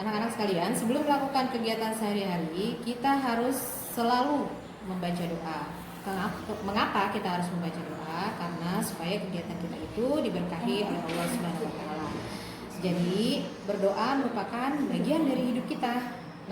Anak-anak sekalian, sebelum melakukan kegiatan sehari-hari, kita harus selalu membaca doa. Mengapa kita harus membaca doa? Karena supaya kegiatan kita itu diberkahi oleh Allah Subhanahu wa taala. Jadi, berdoa merupakan bagian dari hidup kita.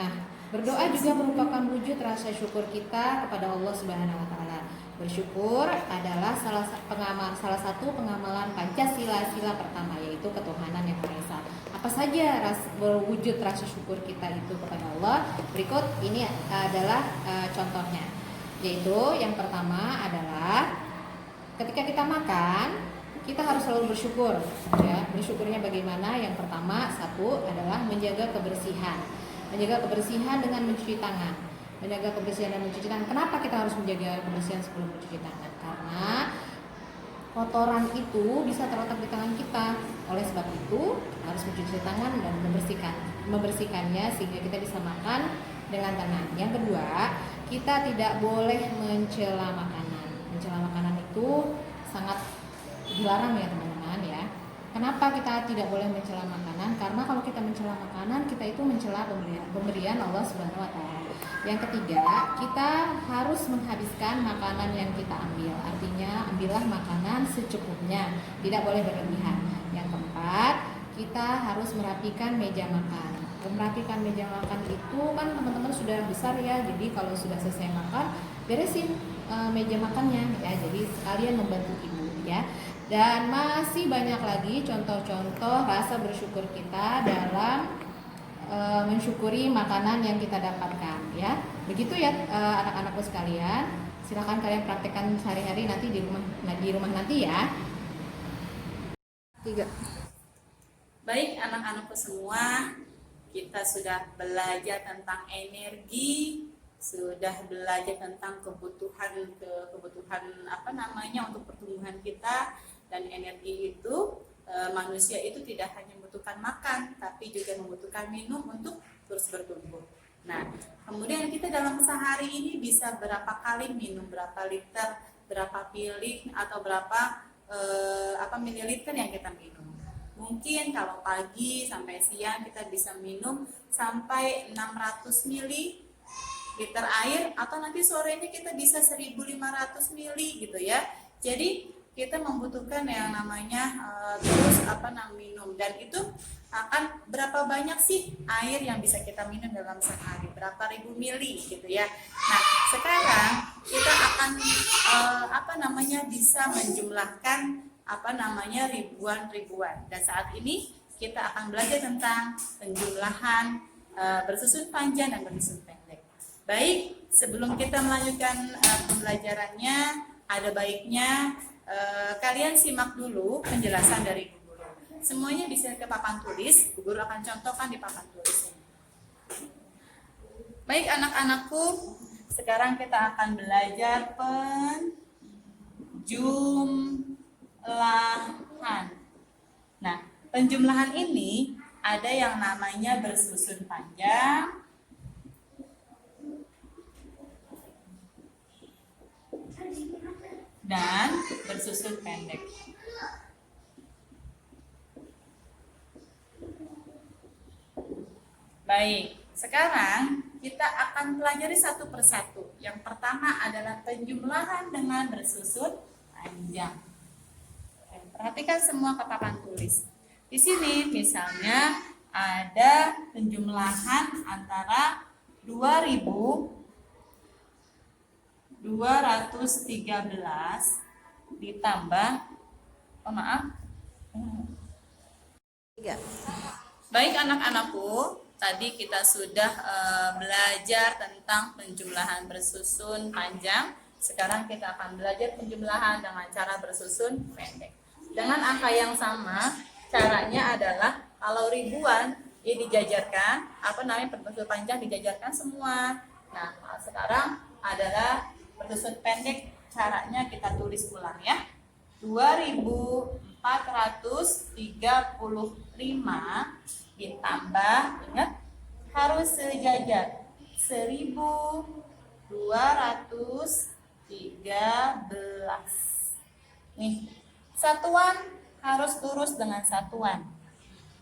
Nah, berdoa juga merupakan wujud rasa syukur kita kepada Allah Subhanahu wa taala. Bersyukur adalah salah satu pengamalan Pancasila sila pertama, yaitu ketuhanan yang Maha Esa. Apa saja wujud rasa syukur kita itu kepada Allah? Berikut ini adalah contohnya. Yaitu yang pertama adalah ketika kita makan, kita harus selalu bersyukur. Ya, bersyukurnya bagaimana? Yang pertama, satu adalah menjaga kebersihan. Menjaga kebersihan dengan mencuci tangan. Menjaga kebersihan dan mencuci tangan. Kenapa kita harus menjaga kebersihan sebelum mencuci tangan? Karena kotoran itu bisa terletak di tangan kita. Oleh sebab itu harus mencuci tangan dan membersihkannya sehingga kita bisa makan dengan tenang. Yang kedua, kita tidak boleh mencela makanan. Mencela makanan itu sangat dilarang ya teman-teman ya. Kenapa kita tidak boleh mencela makanan? Karena kalau kita mencela makanan, kita itu mencela pemberian Allah Subhanahu wa taala. Yang ketiga, kita harus menghabiskan makanan yang kita ambil. Artinya, ambillah makanan secukupnya, tidak boleh berlebihan. Yang keempat, kita harus merapikan meja makan. Merapikan meja makan itu kan teman-teman sudah besar ya. Jadi kalau sudah selesai makan, beresin meja makannya ya. Jadi sekalian membantu ibu ya. Dan masih banyak lagi contoh-contoh rasa bersyukur kita dalam mensyukuri makanan yang kita dapatkan ya. Begitu ya anak-anakku sekalian. Silakan kalian praktekkan sehari-hari nanti di rumah nanti ya. 3. Baik anak-anakku semua, kita sudah belajar tentang energi, sudah belajar tentang kebutuhan untuk pertumbuhan kita. Dan energi itu manusia itu tidak hanya membutuhkan makan, tapi juga membutuhkan minum untuk terus bertumbuh. Nah, kemudian kita dalam sehari ini bisa berapa kali minum, berapa liter, berapa pilih atau berapa mililiter yang kita minum. Mungkin kalau pagi sampai siang kita bisa minum sampai 600 mililiter air, atau nanti sorenya kita bisa 1500 mili gitu ya. Jadi kita membutuhkan yang namanya minum, dan itu akan berapa banyak sih air yang bisa kita minum dalam sehari, berapa ribu mili gitu ya. Nah, sekarang kita akan bisa menjumlahkan ribuan. Dan saat ini kita akan belajar tentang penjumlahan bersusun panjang dan bersusun pendek. Baik, sebelum kita melanjutkan pembelajarannya, ada baiknya kalian simak dulu penjelasan dari Bu Guru. Semuanya bisa ke papan tulis, Bu Guru akan contohkan di papan tulis ini. Baik anak-anakku, sekarang kita akan belajar penjumlahan. Nah, penjumlahan ini ada yang namanya bersusun panjang, dan bersusun pendek. Baik, sekarang kita akan pelajari satu persatu. Yang pertama adalah penjumlahan dengan bersusun panjang. Perhatikan semua ke papan tulis. Di sini misalnya ada penjumlahan antara 2213 ditambah 3. Baik anak-anakku, tadi kita sudah belajar tentang penjumlahan bersusun panjang. Sekarang kita akan belajar penjumlahan dengan cara bersusun pendek. Dengan angka yang sama, caranya adalah kalau ribuan ya dijajarkan, bersusun panjang dijajarkan semua. Nah, sekarang adalah bersusun pendek, caranya kita tulis ulang ya. 2435 ditambah, ingat harus sejajar, 1213. Nih, satuan harus lurus dengan satuan.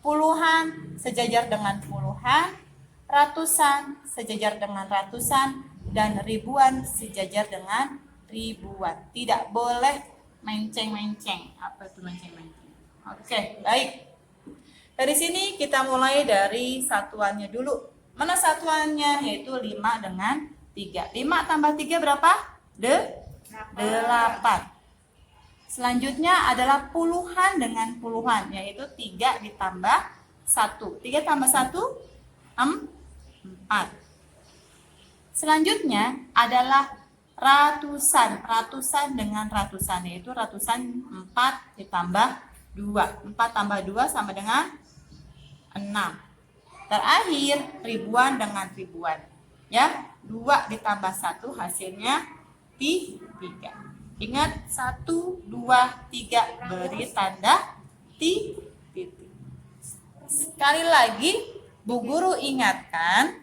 Puluhan sejajar dengan puluhan, ratusan sejajar dengan ratusan, dan ribuan sejajar dengan ribuan. Tidak boleh menceng-menceng. Apa itu menceng-menceng? Oke, baik. Dari sini kita mulai dari satuannya dulu. Mana satuannya? Yaitu 5 dengan 3. 5 tambah 3 berapa? 8. Selanjutnya adalah puluhan dengan puluhan, yaitu 3 ditambah 1. 3 tambah 1, 4. Selanjutnya adalah ratusan. Ratusan dengan ratusan, yaitu ratusan 4 ditambah 2. 4 tambah 2 sama dengan 6. Terakhir ribuan dengan ribuan. Ya, 2 ditambah 1 hasilnya 3. Ingat 1, 2, 3 beri tanda titik. Sekali lagi Bu Guru ingatkan,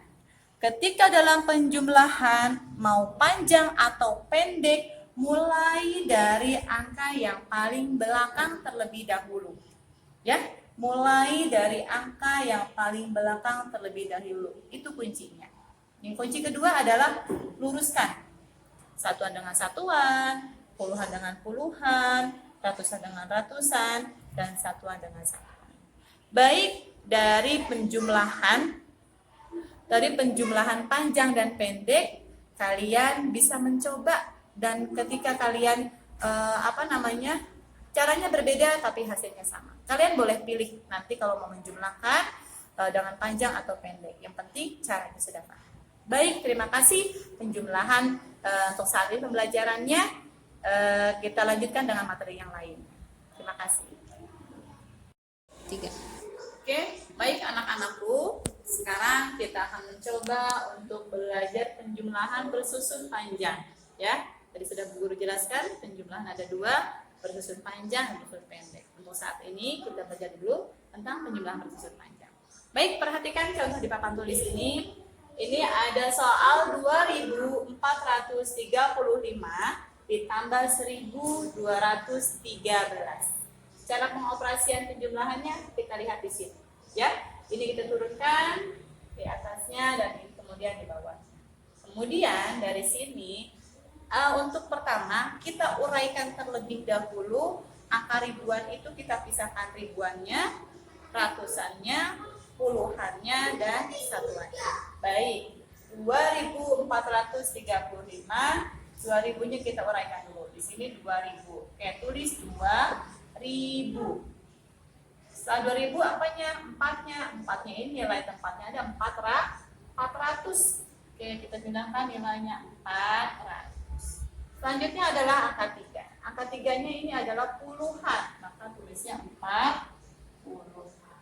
ketika dalam penjumlahan mau panjang atau pendek, mulai dari angka yang paling belakang terlebih dahulu. Ya, mulai dari angka yang paling belakang terlebih dahulu. Itu kuncinya. Yang kunci kedua adalah luruskan. Satuan dengan satuan, puluhan dengan puluhan, ratusan dengan ratusan, dan satuan dengan satuan. Baik dari penjumlahan panjang dan pendek, kalian bisa mencoba, dan ketika kalian caranya berbeda tapi hasilnya sama. Kalian boleh pilih nanti kalau mau menjumlahkan dengan panjang atau pendek. Yang penting caranya sudah paham. Baik, terima kasih penjumlahan untuk saat ini pembelajarannya. Kita lanjutkan dengan materi yang lain. Terima kasih. 3. Oke, baik anak-anakku. Sekarang kita akan mencoba untuk belajar penjumlahan bersusun panjang. Ya, tadi sudah Bu Guru jelaskan penjumlahan ada 2, bersusun panjang dan bersusun pendek. Untuk saat ini kita belajar dulu tentang penjumlahan bersusun panjang. Baik, perhatikan contoh di papan tulis ini. Ini ada soal 2435 ditambah 1213. Cara pengoperasian penjumlahannya kita lihat di sini. Ya, ini kita turunkan di atasnya dan ini kemudian di bawahnya. Kemudian dari sini untuk pertama kita uraikan terlebih dahulu angka ribuan itu kita pisahkan ribuannya, ratusannya, puluhannya, dan satuannya. Baik, 2435, 2000-nya kita uraikan dulu. Di sini 2000. Oke, tulis 2000. Setelah 2000 apanya? 4-nya. 4-nya ini nilai tempatnya ada 400. Oke, kita gunakan nilainya 400. Selanjutnya adalah angka 3. Angka 3-nya ini adalah puluhan, maka tulisnya 40.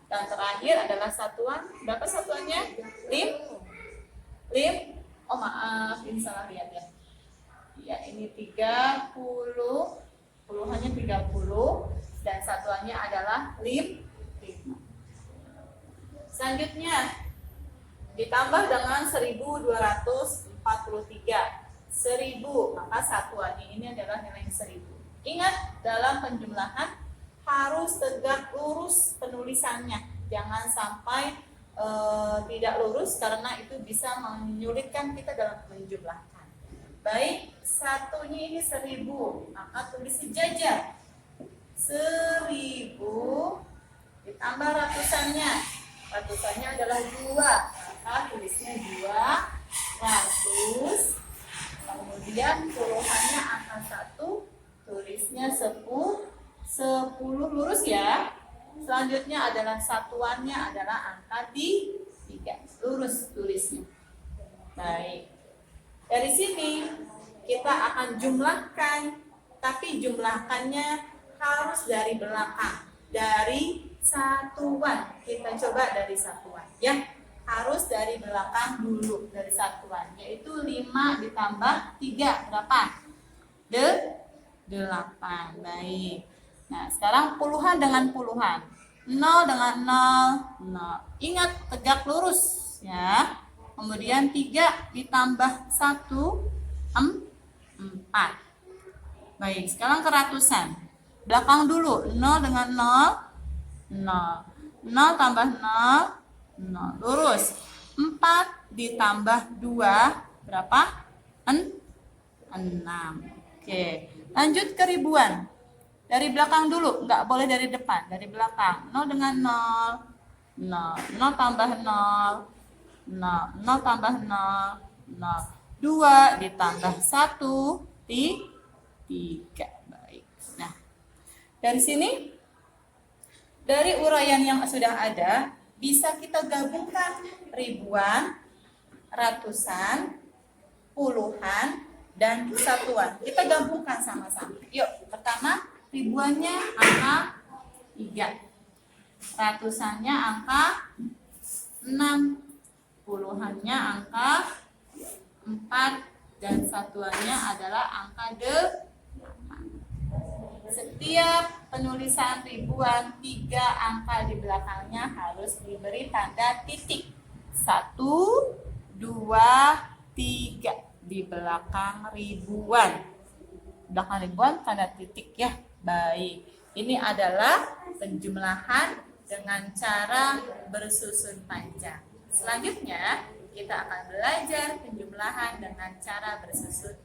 Dan terakhir adalah satuan. Berapa satuannya? Oh maaf, ini salah lihat ya. Ya, ini 30. Puluhannya 30 dan satuannya adalah 5. Selanjutnya ditambah dengan 1243. 1000, maka satuannya ini adalah nilai 1000. Ingat, dalam penjumlahan harus tegak lurus penulisannya. Jangan sampai tidak lurus karena itu bisa menyulitkan kita dalam menjumlahkan. Baik, satunya ini 1000, maka tulis sejajar. 1000 ditambah ratusannya. Ratusannya adalah 2, maka tulisnya 200. Kemudian puluhannya angka 1, tulisnya 10 lurus ya. Selanjutnya adalah satuannya adalah angka 3, lurus tulisnya. Baik, dari sini kita akan jumlahkan, tapi jumlahkannya harus dari belakang, dari satuan. Kita coba dari satuan ya, harus dari belakang dulu, dari satuan, yaitu 5 ditambah 3 berapa? 8. Baik. Nah, sekarang puluhan dengan puluhan. 0 dengan 0. Ingat, tegak lurus ya. Kemudian 3 ditambah 1, 4. Baik, sekarang ke ratusan. Belakang dulu, 0 dengan 0. 0 tambah 0, 0. Lurus. 4 ditambah 2, berapa? 6. Oke. Lanjut ke ribuan. Dari belakang dulu, nggak boleh dari depan, dari belakang. 0 dengan 0, 0. 0 tambah 0, 0. 0 tambah 0, 0. 2 ditambah 1, 3. Baik. Nah, dari sini, dari uraian yang sudah ada, bisa kita gabungkan ribuan, ratusan, puluhan, dan satuan. Kita gabungkan sama-sama. Yuk, pertama ribuannya angka 3. Ratusannya angka 6. Puluhannya angka 4. Dan satuannya adalah angka 8. Setiap penulisan ribuan, 3 angka di belakangnya harus diberi tanda titik. 1, 2, 3 di belakang ribuan. Belakang ribuan tanda titik ya. Baik. Ini adalah penjumlahan dengan cara bersusun panjang. Selanjutnya kita akan belajar penjumlahan dengan cara bersusun